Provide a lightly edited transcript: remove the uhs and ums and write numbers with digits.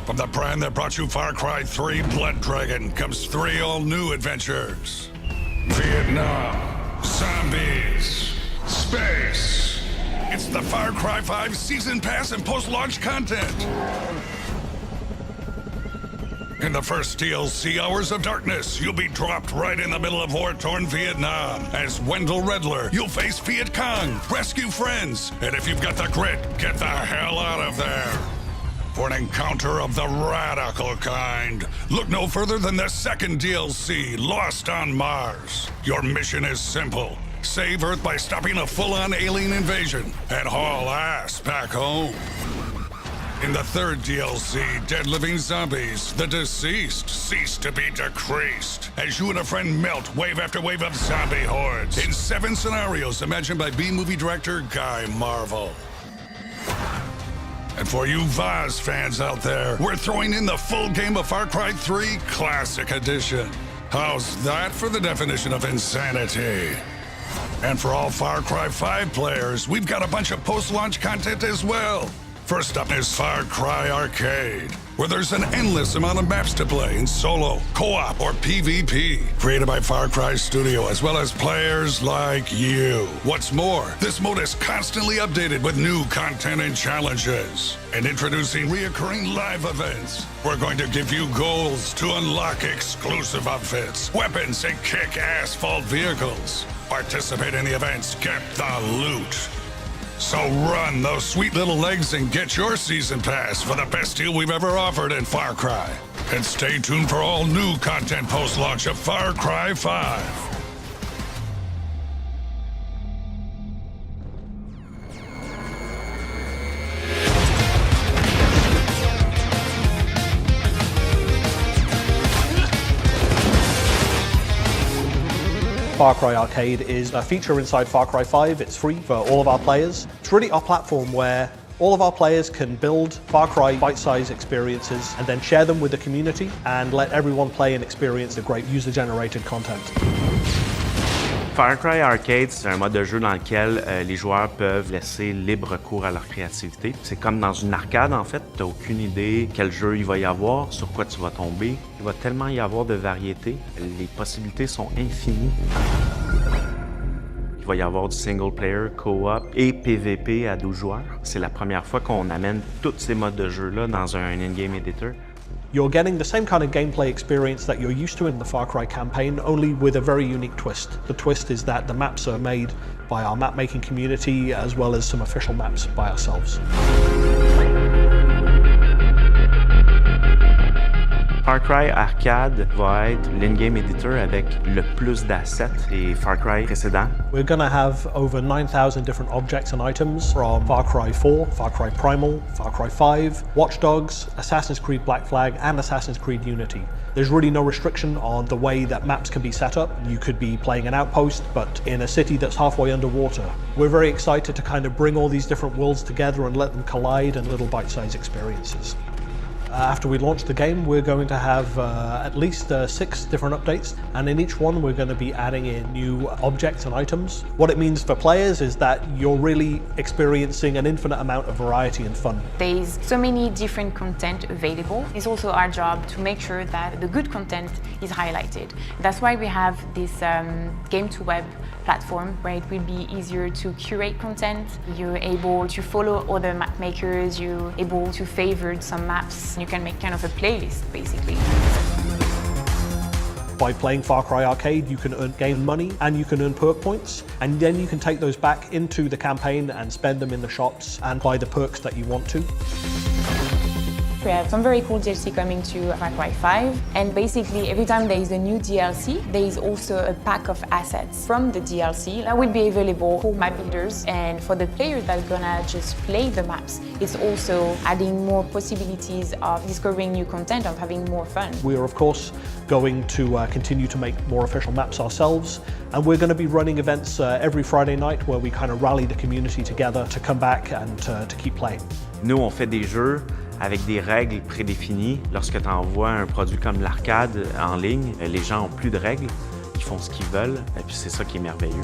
From the brand that brought you Far Cry 3 Blood Dragon comes 3 all-new adventures. Vietnam, zombies, space. It's the Far Cry 5 Season Pass and post-launch content. In the first DLC, Hours of Darkness, you'll be dropped right in the middle of war-torn Vietnam. As Wendell Redler, you'll face Viet Cong, rescue friends, and if you've got the grit, get the hell out of there. For an encounter of the radical kind, look no further than the second DLC, Lost on Mars. Your mission is simple. Save Earth by stopping a full-on alien invasion and haul ass back home. In the third DLC, Dead Living Zombies, the deceased cease to be decreased as you and a friend melt wave after wave of zombie hordes in 7 scenarios imagined by B-movie director Guy Marvel. And for you Vaz fans out there, we're throwing in the full game of Far Cry 3 Classic Edition. How's that for the definition of insanity? And for all Far Cry 5 players, we've got a bunch of post-launch content as well. First up is Far Cry Arcade, where there's an endless amount of maps to play in solo, co-op, or PvP, created by Far Cry Studio, as well as players like you. What's more, this mode is constantly updated with new content and challenges. And introducing reoccurring live events. We're going to give you goals to unlock exclusive outfits, weapons, and kick-ass vault vehicles. Participate in the events, get the loot. So run those sweet little legs and get your season pass for the best deal we've ever offered in Far Cry. And stay tuned for all new content post-launch of Far Cry 5. Far Cry Arcade is a feature inside Far Cry 5. It's free for all of our players. It's really our platform where all of our players can build Far Cry bite-sized experiences and then share them with the community and let everyone play and experience the great user-generated content. Far Cry Arcade, c'est un mode de jeu dans lequel les joueurs peuvent laisser libre cours à leur créativité. C'est comme dans une arcade en fait, tu n'as aucune idée quel jeu il va y avoir, sur quoi tu vas tomber. Il va tellement y avoir de variété, les possibilités sont infinies. Il va y avoir du single player, co-op et PVP à 12 joueurs. C'est la première fois qu'on amène tous ces modes de jeu-là dans un in-game editor. You're getting the same kind of gameplay experience that you're used to in the Far Cry campaign, only with a very unique twist. The twist is that the maps are made by our map-making community as well as some official maps by ourselves. Far Cry Arcade va être l'in-game editor avec le plus d'assets des Far Cry précédents. We're going to have over 9,000 different objects and items from Far Cry 4, Far Cry Primal, Far Cry 5, Watch Dogs, Assassin's Creed Black Flag, and Assassin's Creed Unity. There's really no restriction on the way that maps can be set up. You could be playing an outpost, but in a city that's halfway underwater. We're very excited to kind of bring all these different worlds together and let them collide in little bite-sized experiences. After we launch the game, we're going to have at least 6 different updates, and in each one we're going to be adding in new objects and items. What it means for players is that you're really experiencing an infinite amount of variety and fun. There's so many different content available. It's also our job to make sure that the good content is highlighted. That's why we have this game-to-web platform where it will be easier to curate content. You're able to follow other map makers, you're able to favorite some maps. You can make kind of a playlist, basically. By playing Far Cry Arcade, you can gain money and you can earn perk points, and then you can take those back into the campaign and spend them in the shops and buy the perks that you want to. We have some very cool DLC coming to Far Cry 5, and basically every time there is a new DLC, there is also a pack of assets from the DLC that will be available for map builders, and for the players that are gonna just play the maps, it's also adding more possibilities of discovering new content, of having more fun. We are of course going to continue to make more official maps ourselves, and we're going to be running events every Friday night where we kind of rally the community together to come back and to keep playing. Nous, on fait des jeux avec des règles prédéfinies. Lorsque tu envoies un produit comme l'arcade en ligne, les gens n'ont plus de règles, ils font ce qu'ils veulent, et puis c'est ça qui est merveilleux.